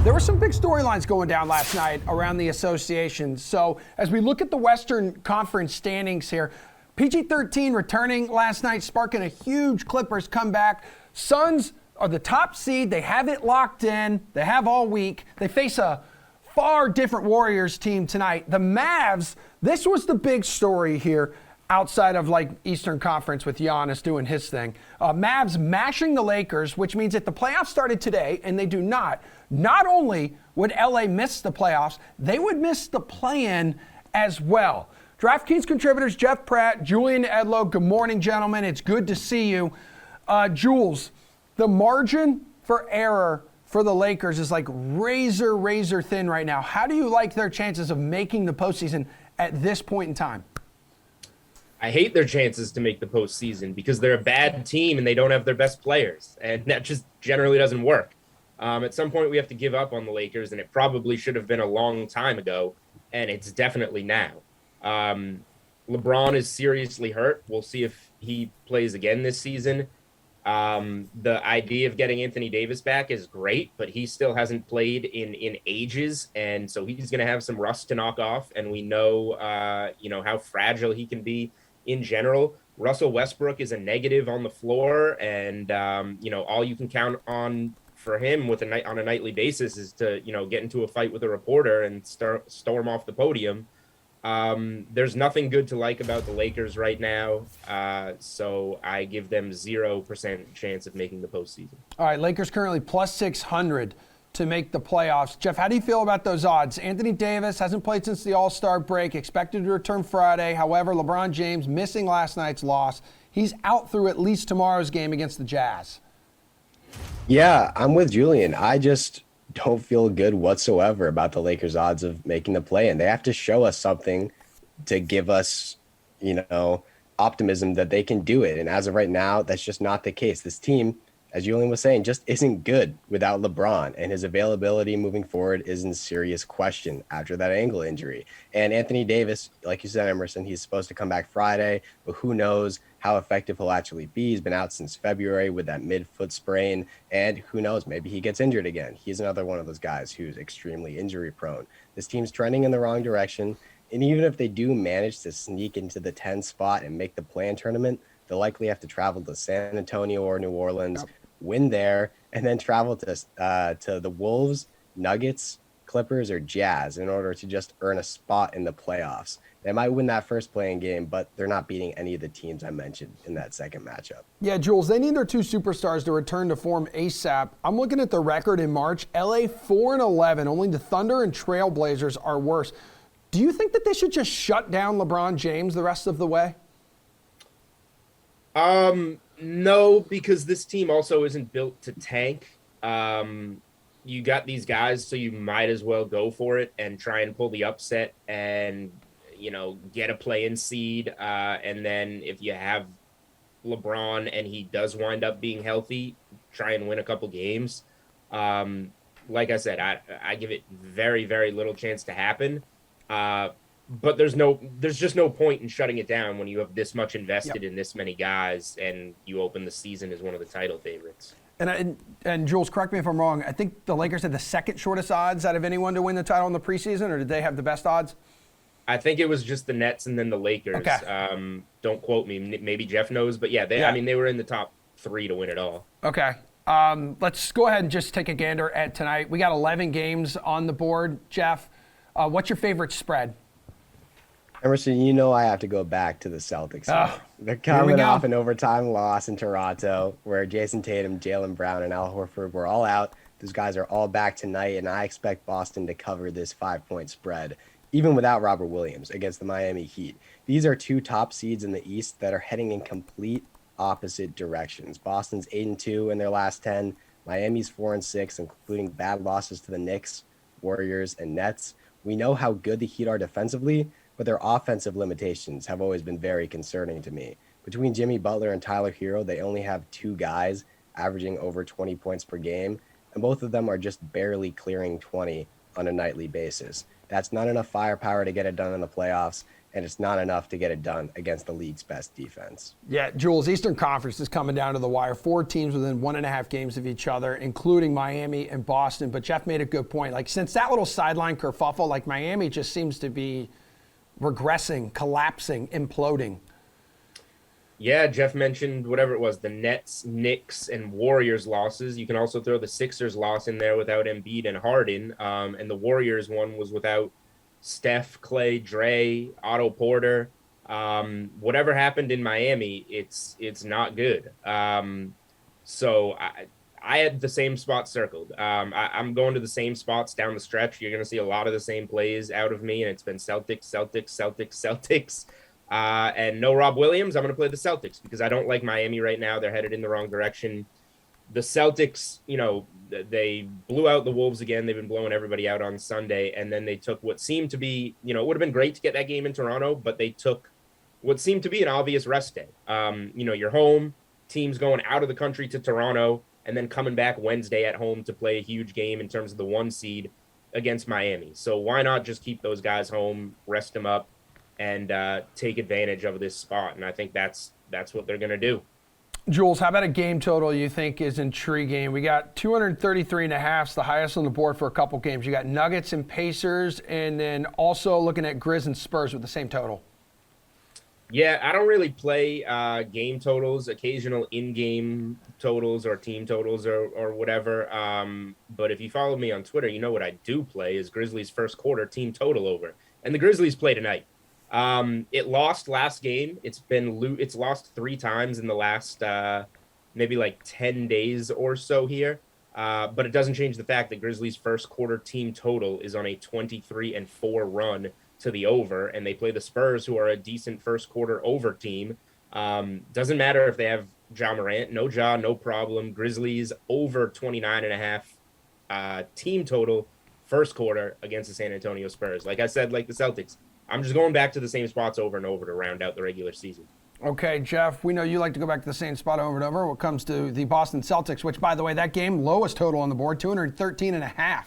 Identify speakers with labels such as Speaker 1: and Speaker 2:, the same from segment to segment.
Speaker 1: There were some big storylines going down last night around the association. So as we look at the Western Conference standings here, PG-13 returning last night, sparking a huge Clippers comeback. Suns are the top seed. They have it locked in. They have all week. They face a far different Warriors team tonight. The Mavs, this was the big story here outside of like Eastern Conference with Giannis doing his thing. Mavs mashing the Lakers, which means if the playoffs started today, and they do not only would LA miss the playoffs, they would miss the play-in as well. DraftKings contributors Jeff Pratt, Julian Edlow, good morning, gentlemen. It's good to see you. Jules, the margin for error for the Lakers is like razor thin right now. How do you like their chances of making the postseason at this point in time?
Speaker 2: I hate their chances to make the postseason because they're a bad team and they don't have their best players. And that just generally doesn't work. At some point, we have to give up on the Lakers, and it probably should have been a long time ago, and it's definitely now. LeBron is seriously hurt. We'll see if he plays again this season. The idea of getting Anthony Davis back is great, but he still hasn't played in ages, and so he's going to have some rust to knock off, and we know, how fragile he can be in general. Russell Westbrook is a negative on the floor, and, all you can count on for him on a nightly basis is to, get into a fight with a reporter and storm off the podium. There's nothing good to like about the Lakers right now, so I give them 0% chance of making the postseason. All
Speaker 1: right, Lakers currently plus 600 to make the playoffs. Jeff, how do you feel about those odds? Anthony Davis hasn't played since the All-Star break, expected to return Friday. However, LeBron James missing last night's loss. He's out through at least tomorrow's game against the Jazz.
Speaker 3: Yeah, I'm with Julian. I just don't feel good whatsoever about the Lakers' odds of making the play-in. They have to show us something to give us, optimism that they can do it. And as of right now, that's just not the case. This team, as Julian was saying, just isn't good without LeBron, and his availability moving forward is in serious question after that ankle injury. And Anthony Davis, like you said, Emerson, he's supposed to come back Friday, but who knows how effective he'll actually be. He's been out since February with that mid-foot sprain, and who knows, maybe he gets injured again. He's another one of those guys who's extremely injury prone. This team's trending in the wrong direction, and even if they do manage to sneak into the 10 spot and make the play-in tournament, they'll likely have to travel to San Antonio or New Orleans, win there, and then travel to the Wolves, Nuggets, Clippers, or Jazz in order to just earn a spot in the playoffs. They might win that first playing game, but they're not beating any of the teams I mentioned in that second matchup.
Speaker 1: Yeah, Jules, they need their two superstars to return to form ASAP. I'm looking at the record in March. LA 4-11. Only the Thunder and Trailblazers are worse. Do you think that they should just shut down LeBron James the rest of the way?
Speaker 2: No, because this team also isn't built to tank. You got these guys, so you might as well go for it and try and pull the upset and, get a play-in seed. And then if you have LeBron and he does wind up being healthy, try and win a couple games. Like I said, I give it very, very little chance to happen. But there's just no point in shutting it down when you have this much invested in this many guys and you open the season as one of the title favorites.
Speaker 1: And Jules, correct me if I'm wrong. I think the Lakers had the second shortest odds out of anyone to win the title in the preseason, or did they have the best odds?
Speaker 2: I think it was just the Nets and then the Lakers.
Speaker 1: Okay.
Speaker 2: Don't quote me. Maybe Jeff knows, but they were in the top three to win it all.
Speaker 1: Okay. Let's go ahead and just take a gander at tonight. We got 11 games on the board. Jeff, what's your favorite spread?
Speaker 3: Emerson, I have to go back to the Celtics. They're coming off an overtime loss in Toronto where Jason Tatum, Jaylen Brown, and Al Horford were all out. Those guys are all back tonight, and I expect Boston to cover this 5-point spread, even without Robert Williams, against the Miami Heat. These are two top seeds in the East that are heading in complete opposite directions. Boston's 8-2 in their last 10. Miami's 4-6, including bad losses to the Knicks, Warriors, and Nets. We know how good the Heat are defensively, but their offensive limitations have always been very concerning to me. Between Jimmy Butler and Tyler Hero, they only have two guys averaging over 20 points per game, and both of them are just barely clearing 20 on a nightly basis. That's not enough firepower to get it done in the playoffs, and it's not enough to get it done against the league's best defense.
Speaker 1: Yeah, Jules, Eastern Conference is coming down to the wire. 4 teams within 1.5 games of each other, including Miami and Boston. But Jeff made a good point. Like, since that little sideline kerfuffle, like, Miami just seems to be regressing, collapsing, imploding.
Speaker 2: Yeah, Jeff mentioned whatever it was, the Nets, Knicks, and Warriors losses. You can also throw the Sixers loss in there without Embiid and Harden. And the Warriors one was without Steph, Clay, Dre, Otto Porter. Whatever happened in Miami, it's not good. So I had the same spot circled. I'm going to the same spots down the stretch. You're going to see a lot of the same plays out of me, and it's been Celtics, Celtics, Celtics, Celtics. And no Rob Williams. I'm going to play the Celtics because I don't like Miami right now. They're headed in the wrong direction. The Celtics, they blew out the Wolves again. They've been blowing everybody out on Sunday. And then they took what seemed to be, it would have been great to get that game in Toronto, but they took what seemed to be an obvious rest day. You're home, teams going out of the country to Toronto, and then coming back Wednesday at home to play a huge game in terms of the 1 seed against Miami. So why not just keep those guys home, rest them up, and take advantage of this spot? And I think that's what they're going to do.
Speaker 1: Jules, how about a game total you think is intriguing? We got 233.5, the highest on the board for a couple games. You got Nuggets and Pacers, and then also looking at Grizz and Spurs with the same total.
Speaker 2: Yeah, I don't really play game totals, occasional in-game totals or team totals or whatever. But if you follow me on Twitter, you know what I do play is Grizzlies first quarter team total over. And the Grizzlies play tonight. It lost last game. It's lost 3 times in the last maybe like 10 days or so here. But it doesn't change the fact that Grizzlies first quarter team total is on a 23-4 run to the over, and they play the Spurs, who are a decent first quarter over team. Doesn't matter if they have Ja Morant, no Ja, no problem. Grizzlies over 29.5 team total first quarter against the San Antonio Spurs. Like I said, like the Celtics, I'm just going back to the same spots over and over to round out the regular season.
Speaker 1: Okay, Jeff, we know you like to go back to the same spot over and over when it comes to the Boston Celtics, which, by the way, that game, lowest total on the board, 213.5.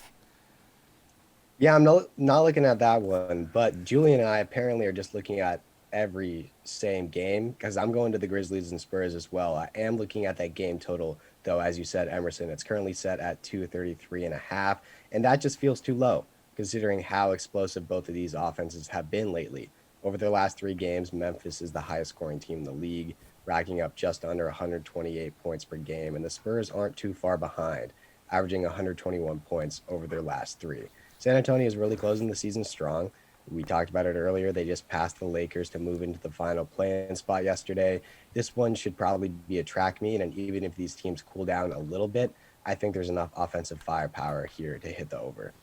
Speaker 3: Yeah, I'm not looking at that one, but Julian and I apparently are just looking at every same game because I'm going to the Grizzlies and Spurs as well. I am looking at that game total, though, as you said, Emerson, it's currently set at 233.5, and that just feels too low considering how explosive both of these offenses have been lately. Over their last 3 games, Memphis is the highest scoring team in the league, racking up just under 128 points per game, and the Spurs aren't too far behind, averaging 121 points over their last 3. San Antonio is really closing the season strong. We talked about it earlier. They just passed the Lakers to move into the final play-in spot yesterday. This one should probably be a track meet, and even if these teams cool down a little bit, I think there's enough offensive firepower here to hit the over.